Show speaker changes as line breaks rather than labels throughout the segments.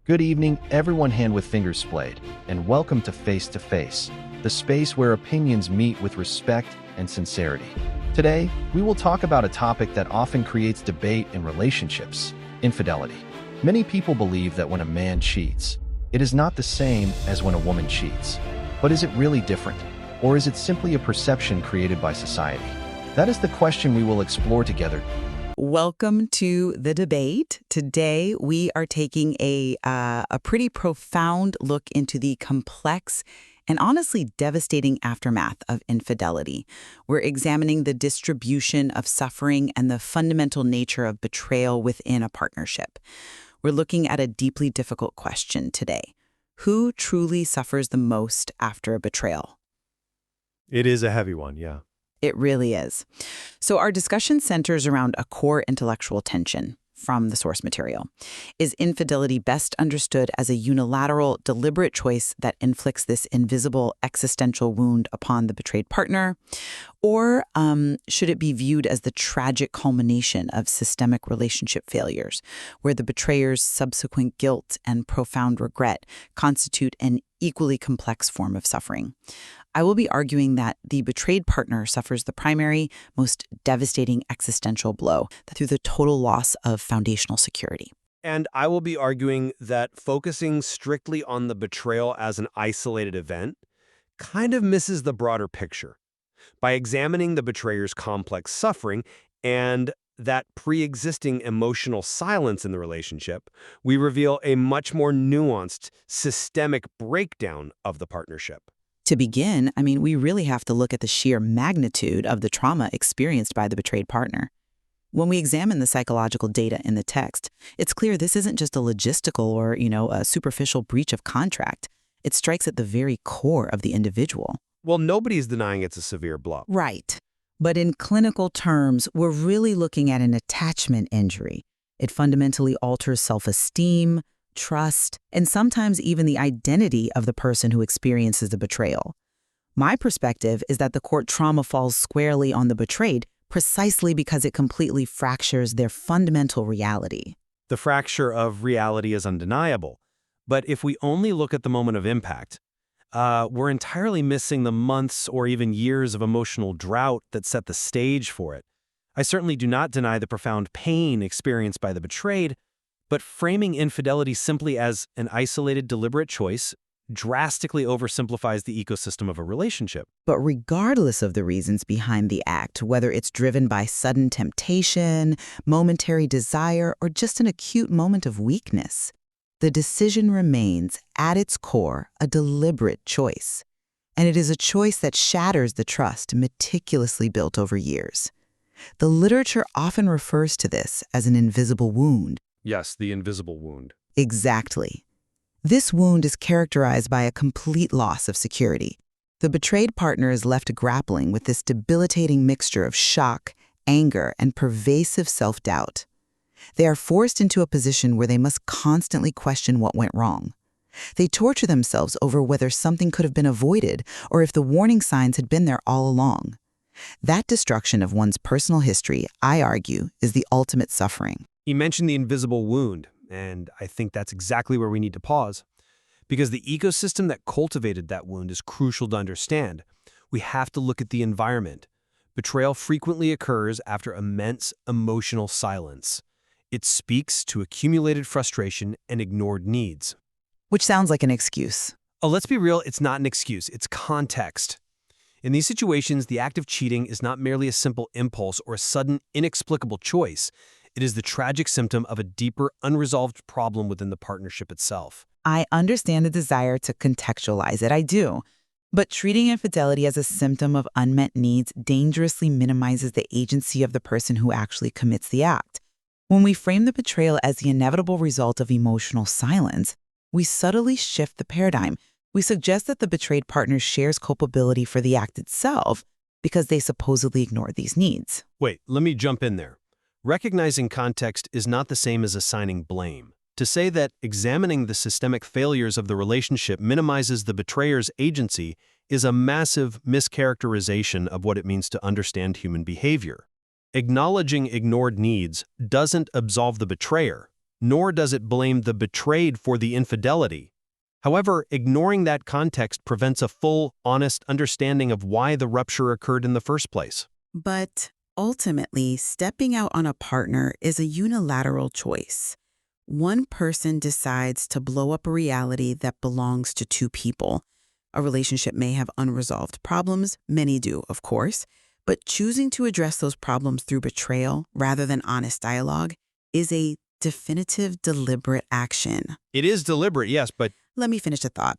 Good evening, everyone hand with fingers splayed, and welcome to Face, the space where opinions meet with respect and sincerity. Today, we will talk about a topic that often creates debate in relationships: infidelity. Many people believe that when a man cheats, it is not the same as when a woman cheats. But is it really different? Or is it simply a perception created by society? That is the question we will explore together.
Welcome to the debate. Today, we are taking a pretty profound look into the complex and honestly devastating aftermath of infidelity. We're examining the distribution of suffering and the fundamental nature of betrayal within a partnership. We're looking at a deeply difficult question today. Who truly suffers the most after a betrayal?
It is a heavy one, yeah.
It really is. So our discussion centers around a core intellectual tension from the source material. Is infidelity best understood as a unilateral, deliberate choice that inflicts this invisible existential wound upon the betrayed partner? Or should it be viewed as the tragic culmination of systemic relationship failures, where the betrayer's subsequent guilt and profound regret constitute an equally complex form of suffering? I will be arguing that the betrayed partner suffers the primary, most devastating existential blow through the total loss of foundational security.
And I will be arguing that focusing strictly on the betrayal as an isolated event kind of misses the broader picture. By examining the betrayer's complex suffering and that pre-existing emotional silence in the relationship, we reveal a much more nuanced, systemic breakdown of the partnership.
To begin, we really have to look at the sheer magnitude of the trauma experienced by the betrayed partner. When we examine the psychological data in the text, it's clear this isn't just a logistical or, a superficial breach of contract. It strikes at the very core of the individual.
Well, nobody's denying it's a severe blow.
Right. But in clinical terms, we're really looking at an attachment injury. It fundamentally alters self-esteem, trust, and sometimes even the identity of the person who experiences the betrayal. My perspective is that the court trauma falls squarely on the betrayed precisely because it completely fractures their fundamental reality.
The fracture of reality is undeniable. But if we only look at the moment of impact, we're entirely missing the months or even years of emotional drought that set the stage for it. I certainly do not deny the profound pain experienced by the betrayed, but framing infidelity simply as an isolated, deliberate choice drastically oversimplifies the ecosystem of a relationship.
But regardless of the reasons behind the act, whether it's driven by sudden temptation, momentary desire, or just an acute moment of weakness, the decision remains, at its core, a deliberate choice. And it is a choice that shatters the trust meticulously built over years. The literature often refers to this as an invisible wound.
Yes, the invisible wound.
Exactly. This wound is characterized by a complete loss of security. The betrayed partner is left grappling with this debilitating mixture of shock, anger, and pervasive self-doubt. They are forced into a position where they must constantly question what went wrong. They torture themselves over whether something could have been avoided or if the warning signs had been there all along. That destruction of one's personal history, I argue, is the ultimate suffering.
He mentioned the invisible wound, and I think that's exactly where we need to pause. Because the ecosystem that cultivated that wound is crucial to understand. We have to look at the environment. Betrayal frequently occurs after immense emotional silence. It speaks to accumulated frustration and ignored needs.
Which sounds like an excuse.
Oh, let's be real, it's not an excuse, it's context. In these situations, the act of cheating is not merely a simple impulse or a sudden, inexplicable choice. It is the tragic symptom of a deeper, unresolved problem within the partnership itself.
I understand the desire to contextualize it, I do. But treating infidelity as a symptom of unmet needs dangerously minimizes the agency of the person who actually commits the act. When we frame the betrayal as the inevitable result of emotional silence, we subtly shift the paradigm. We suggest that the betrayed partner shares culpability for the act itself because they supposedly ignored these needs.
Wait, let me jump in there. Recognizing context is not the same as assigning blame. To say that examining the systemic failures of the relationship minimizes the betrayer's agency is a massive mischaracterization of what it means to understand human behavior. Acknowledging ignored needs doesn't absolve the betrayer. nor does it blame the betrayed for the infidelity. However, ignoring that context prevents a full, honest understanding of why the rupture occurred in the first place.
But ultimately, stepping out on a partner is a unilateral choice. One person decides to blow up a reality that belongs to two people. A relationship may have unresolved problems, many do, of course, but choosing to address those problems through betrayal rather than honest dialogue is a definitive, deliberate action.
It is deliberate, yes, but
Let me finish the thought.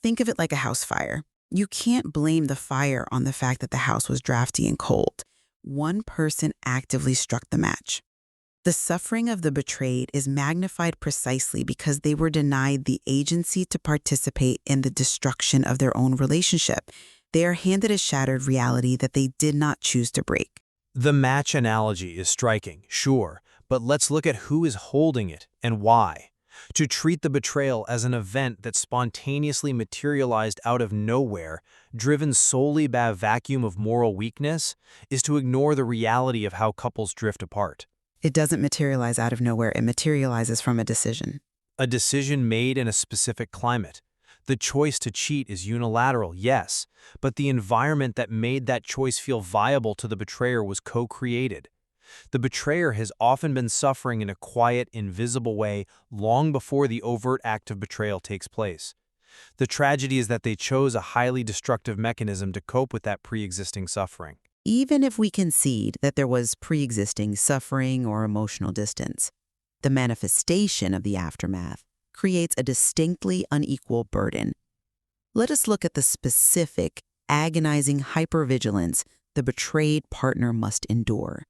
Think of it like a house fire. You can't blame the fire on the fact that the house was drafty and cold. One person actively struck the match. The suffering of the betrayed is magnified precisely because they were denied the agency to participate in the destruction of their own relationship. They are handed a shattered reality that they did not choose to break.
the match analogy is striking, sure, but let's look at who is holding it and why. To treat the betrayal as an event that spontaneously materialized out of nowhere, driven solely by a vacuum of moral weakness, is to ignore the reality of how couples drift apart.
It doesn't materialize out of nowhere. It materializes from a decision.
A decision made in a specific climate. The choice to cheat is unilateral, yes, but the environment that made that choice feel viable to the betrayer was co-created. The betrayer has often been suffering in a quiet, invisible way long before the overt act of betrayal takes place. The tragedy is that they chose a highly destructive mechanism to cope with that pre-existing suffering.
Even if we concede that there was pre-existing suffering or emotional distance, the manifestation of the aftermath creates a distinctly unequal burden. Let us look at the specific, agonizing hypervigilance the betrayed partner must endure.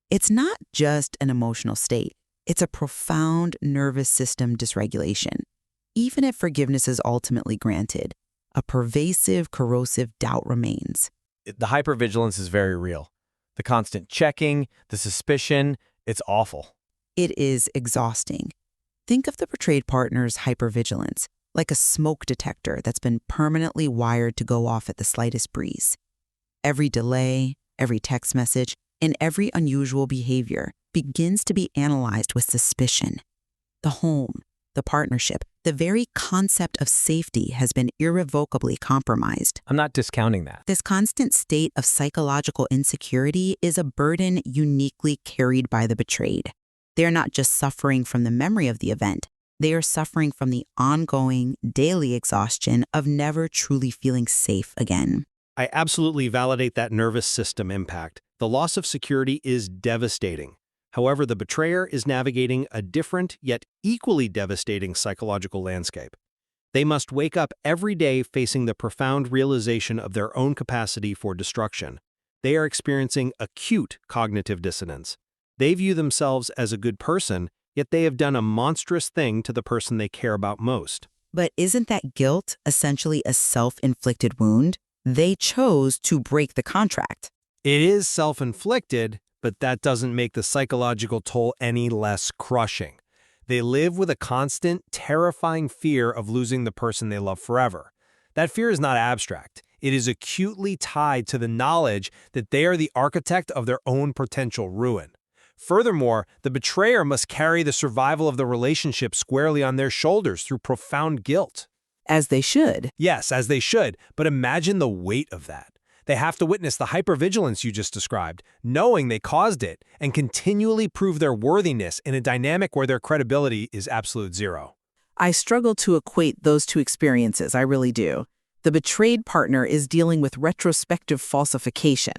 It's not just an emotional state. It's a profound nervous system dysregulation. Even if forgiveness is ultimately granted, a pervasive, corrosive doubt remains.
The hypervigilance is very real. The constant checking, the suspicion, it's awful.
It is exhausting. Think of the betrayed partner's hypervigilance like a smoke detector that's been permanently wired to go off at the slightest breeze. Every delay, every text message, and every unusual behavior begins to be analyzed with suspicion. The home, the partnership, the very concept of safety has been irrevocably compromised.
I'm not discounting that.
This constant state of psychological insecurity is a burden uniquely carried by the betrayed. They are not just suffering from the memory of the event. They are suffering from the ongoing, daily exhaustion of never truly feeling safe again.
I absolutely validate that nervous system impact. The loss of security is devastating. However, the betrayer is navigating a different yet equally devastating psychological landscape. They must wake up every day facing the profound realization of their own capacity for destruction. They are experiencing acute cognitive dissonance. They view themselves as a good person, yet they have done a monstrous thing to the person they care about most.
But isn't that guilt essentially a self-inflicted wound? They chose to break the contract.
It is self-inflicted, but that doesn't make the psychological toll any less crushing. They live with a constant, terrifying fear of losing the person they love forever. That fear is not abstract. It is acutely tied to the knowledge that they are the architect of their own potential ruin. Furthermore, the betrayer must carry the survival of the relationship squarely on their shoulders through profound guilt.
As they should.
Yes, as they should, but imagine the weight of that. They have to witness the hypervigilance you just described, knowing they caused it, and continually prove their worthiness in a dynamic where their credibility is absolute zero.
I struggle to equate those two experiences, I really do. The betrayed partner is dealing with retrospective falsification.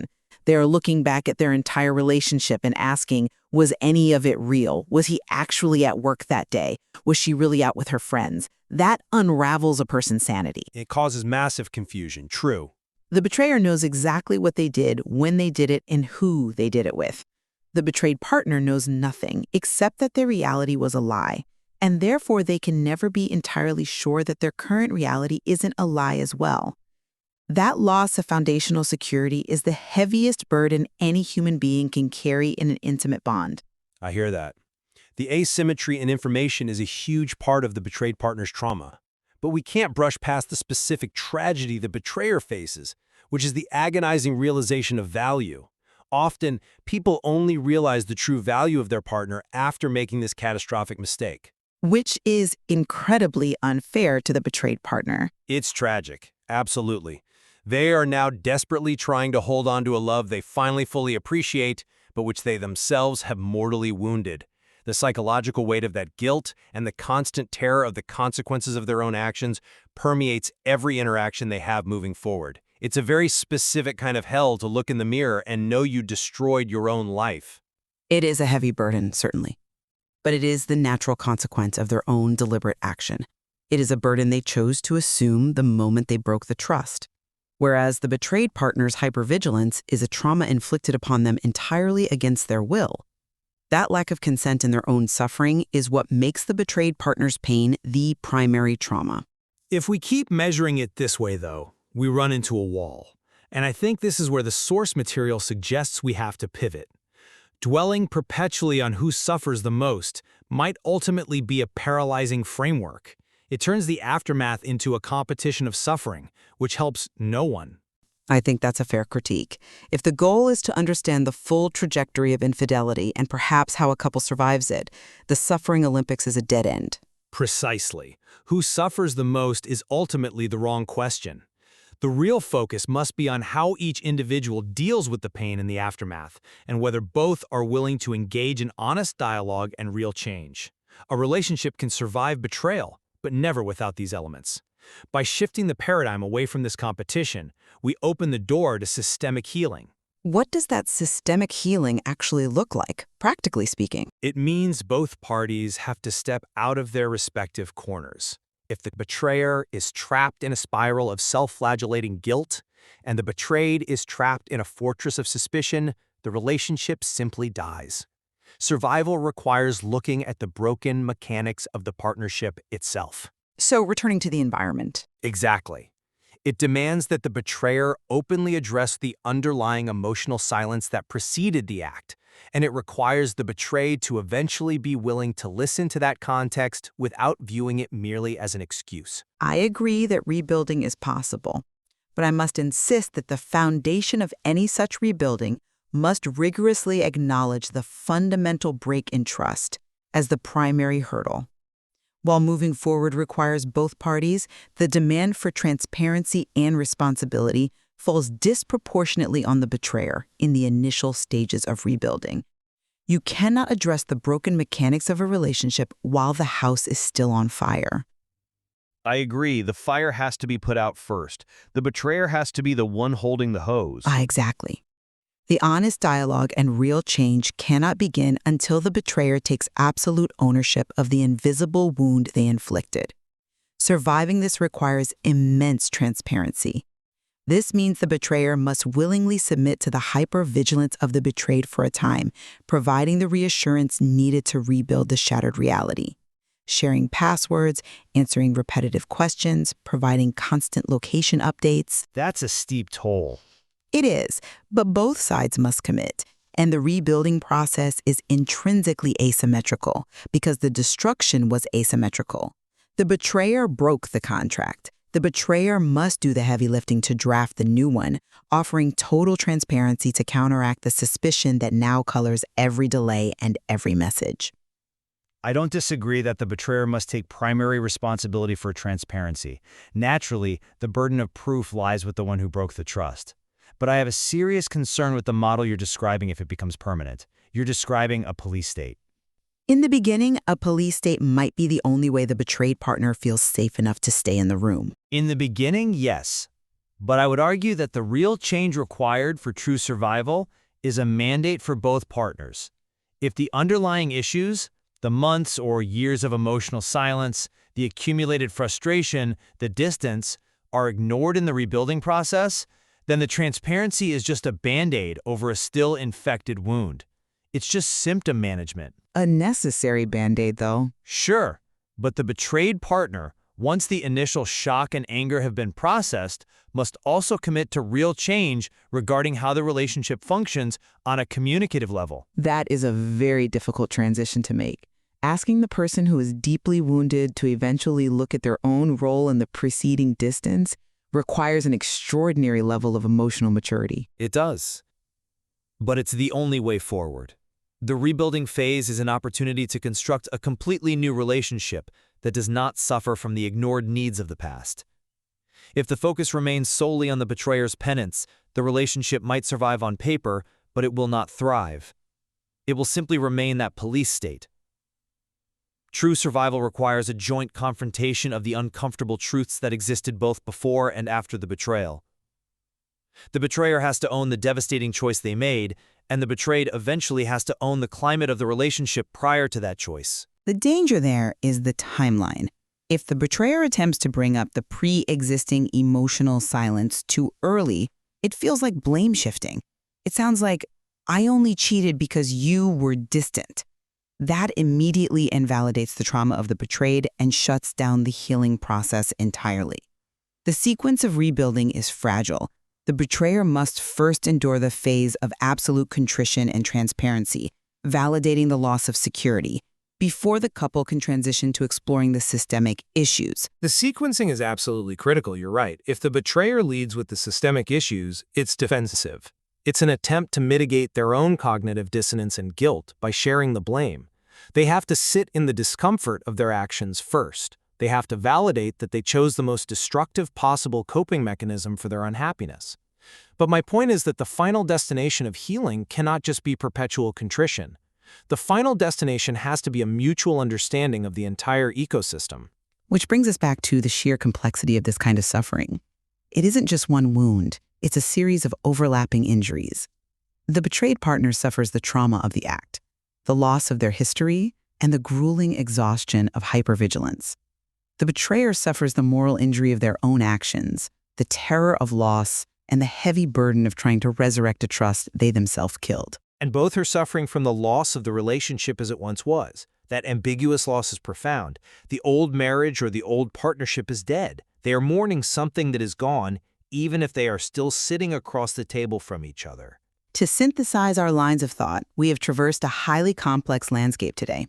They are looking back at their entire relationship and asking, was any of it real? Was he actually at work that day? Was she really out with her friends? That unravels a person's sanity.
It causes massive confusion, true.
The betrayer knows exactly what they did, when they did it, and who they did it with. The betrayed partner knows nothing except that their reality was a lie, and therefore they can never be entirely sure that their current reality isn't a lie as well. That loss of foundational security is the heaviest burden any human being can carry in an intimate bond.
I hear that. The asymmetry in information is a huge part of the betrayed partner's trauma. But we can't brush past the specific tragedy the betrayer faces, which is the agonizing realization of value. Often, people only realize the true value of their partner after making this catastrophic mistake.
Which is incredibly unfair to the betrayed partner.
It's tragic, absolutely. They are now desperately trying to hold on to a love they finally fully appreciate, but which they themselves have mortally wounded. The psychological weight of that guilt and the constant terror of the consequences of their own actions permeates every interaction they have moving forward. It's a very specific kind of hell to look in the mirror and know you destroyed your own life.
It is a heavy burden, certainly. But it is the natural consequence of their own deliberate action. It is a burden they chose to assume the moment they broke the trust. Whereas the betrayed partner's hypervigilance is a trauma inflicted upon them entirely against their will. That lack of consent in their own suffering is what makes the betrayed partner's pain the primary trauma.
If we keep measuring it this way, though, we run into a wall. And I think this is where the source material suggests we have to pivot. Dwelling perpetually on who suffers the most might ultimately be a paralyzing framework. It turns the aftermath into a competition of suffering, which helps no one.
I think that's a fair critique. If the goal is to understand the full trajectory of infidelity and perhaps how a couple survives it, the suffering Olympics is a dead end.
Precisely. Who suffers the most is ultimately the wrong question. The real focus must be on how each individual deals with the pain in the aftermath, and whether both are willing to engage in honest dialogue and real change. A relationship can survive betrayal, but never without these elements. By shifting the paradigm away from this competition, we open the door to systemic healing.
What does that systemic healing actually look like, practically speaking?
It means both parties have to step out of their respective corners. If the betrayer is trapped in a spiral of self-flagellating guilt, and the betrayed is trapped in a fortress of suspicion, the relationship simply dies. Survival requires looking at the broken mechanics of the partnership itself.
So returning to the environment.
Exactly. It demands that the betrayer openly address the underlying emotional silence that preceded the act, and it requires the betrayed to eventually be willing to listen to that context without viewing it merely as an excuse.
I agree that rebuilding is possible, but I must insist that the foundation of any such rebuilding must rigorously acknowledge the fundamental break in trust as the primary hurdle. While moving forward requires both parties, the demand for transparency and responsibility falls disproportionately on the betrayer in the initial stages of rebuilding. You cannot address the broken mechanics of a relationship while the house is still on fire.
I agree. The fire has to be put out first. The betrayer has to be the one holding the hose.
Exactly. The honest dialogue and real change cannot begin until the betrayer takes absolute ownership of the invisible wound they inflicted. Surviving this requires immense transparency. This means the betrayer must willingly submit to the hypervigilance of the betrayed for a time, providing the reassurance needed to rebuild the shattered reality. Sharing passwords, answering repetitive questions, providing constant location updates.
That's a steep toll.
It is, but both sides must commit, and the rebuilding process is intrinsically asymmetrical because the destruction was asymmetrical. The betrayer broke the contract. The betrayer must do the heavy lifting to draft the new one, offering total transparency to counteract the suspicion that now colors every delay and every message.
I don't disagree that the betrayer must take primary responsibility for transparency. Naturally, the burden of proof lies with the one who broke the trust. But I have a serious concern with the model you're describing if it becomes permanent. You're describing a police state.
In the beginning, a police state might be the only way the betrayed partner feels safe enough to stay in the room.
In the beginning, yes. But I would argue that the real change required for true survival is a mandate for both partners. If the underlying issues, the months or years of emotional silence, the accumulated frustration, the distance, are ignored in the rebuilding process, then the transparency is just a Band-Aid over a still infected wound. It's just symptom management.
A necessary Band-Aid, though.
Sure, but the betrayed partner, once the initial shock and anger have been processed, must also commit to real change regarding how the relationship functions on a communicative level.
That is a very difficult transition to make. Asking the person who is deeply wounded to eventually look at their own role in the preceding distance requires an extraordinary level of emotional maturity.
It does.
But it's the only way forward. The rebuilding phase is an opportunity to construct a completely new relationship that does not suffer from the ignored needs of the past. If the focus remains solely on the betrayer's penance, the relationship might survive on paper, but it will not thrive. It will simply remain that police state. True survival requires a joint confrontation of the uncomfortable truths that existed both before and after the betrayal. The betrayer has to own the devastating choice they made, and the betrayed eventually has to own the climate of the relationship prior to that choice.
The danger there is the timeline. If the betrayer attempts to bring up the pre-existing emotional silence too early, it feels like blame shifting. It sounds like, I only cheated because you were distant. That immediately invalidates the trauma of the betrayed and shuts down the healing process entirely. The sequence of rebuilding is fragile. The betrayer must first endure the phase of absolute contrition and transparency, validating the loss of security, before the couple can transition to exploring the systemic issues.
The sequencing is absolutely critical, you're right. If the betrayer leads with the systemic issues, it's defensive. It's an attempt to mitigate their own cognitive dissonance and guilt by sharing the blame. They have to sit in the discomfort of their actions first. They have to validate that they chose the most destructive possible coping mechanism for their unhappiness. But my point is that the final destination of healing cannot just be perpetual contrition. The final destination has to be a mutual understanding of the entire ecosystem.
Which brings us back to the sheer complexity of this kind of suffering. It isn't just one wound. It's a series of overlapping injuries. The betrayed partner suffers the trauma of the act, the loss of their history, and the grueling exhaustion of hypervigilance. The betrayer suffers the moral injury of their own actions, the terror of loss, and the heavy burden of trying to resurrect a trust they themselves killed.
And both are suffering from the loss of the relationship as it once was. That ambiguous loss is profound. The old marriage or the old partnership is dead. They are mourning something that is gone, even if they are still sitting across the table from each other.
To synthesize our lines of thought, we have traversed a highly complex landscape today.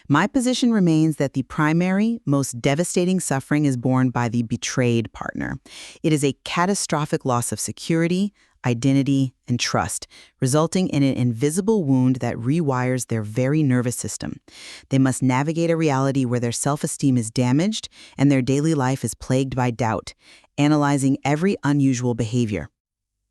My position remains that the primary, most devastating suffering is borne by the betrayed partner. It is a catastrophic loss of security, identity, and trust, resulting in an invisible wound that rewires their very nervous system. They must navigate a reality where their self-esteem is damaged and their daily life is plagued by doubt, analyzing every unusual behavior.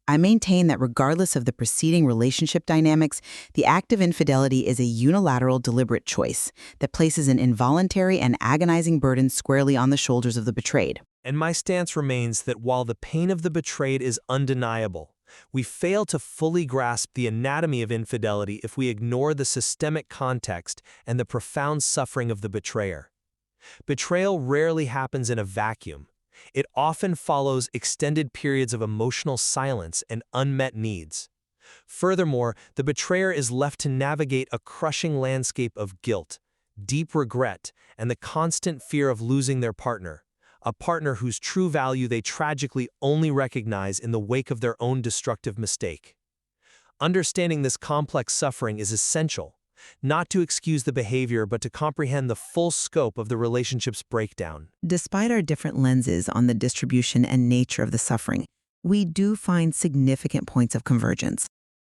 I maintain that regardless of the preceding relationship dynamics, the act of infidelity is a unilateral, deliberate choice that places an involuntary and agonizing burden squarely on the shoulders of the betrayed.
And my stance remains that while the pain of the betrayed is undeniable, we fail to fully grasp the anatomy of infidelity if we ignore the systemic context and the profound suffering of the betrayer. Betrayal rarely happens in a vacuum. It often follows extended periods of emotional silence and unmet needs. Furthermore, the betrayer is left to navigate a crushing landscape of guilt, deep regret, and the constant fear of losing their partner, a partner whose true value they tragically only recognize in the wake of their own destructive mistake. Understanding this complex suffering is essential, not to excuse the behavior but to comprehend the full scope of the relationship's breakdown.
Despite our different lenses on the distribution and nature of the suffering, we do find significant points of convergence.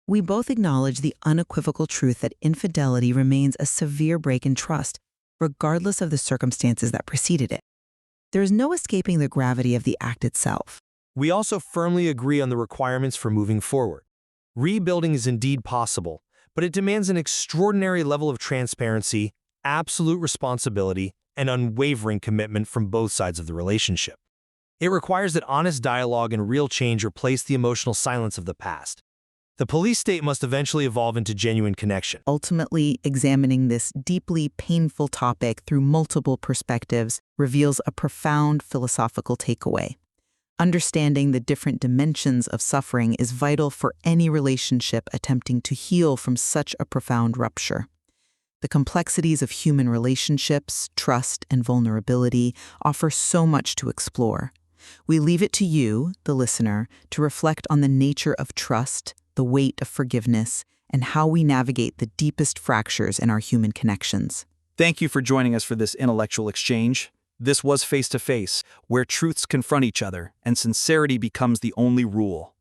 We both acknowledge the unequivocal truth that infidelity remains a severe break in trust, regardless of the circumstances that preceded it. There is no escaping the gravity of the act itself.
We also firmly agree on the requirements for moving forward. Rebuilding is indeed possible, but it demands an extraordinary level of transparency, absolute responsibility, and unwavering commitment from both sides of the relationship. It requires that honest dialogue and real change replace the emotional silence of the past. The police state must eventually evolve into genuine connection.
Ultimately, examining this deeply painful topic through multiple perspectives reveals a profound philosophical takeaway. Understanding the different dimensions of suffering is vital for any relationship attempting to heal from such a profound rupture. The complexities of human relationships, trust, and vulnerability offer so much to explore. We leave it to you, the listener, to reflect on the nature of trust, the weight of forgiveness, and how we navigate the deepest fractures in our human connections.
Thank you for joining us for this intellectual exchange. This was Face to Face, where truths confront each other and sincerity becomes the only rule.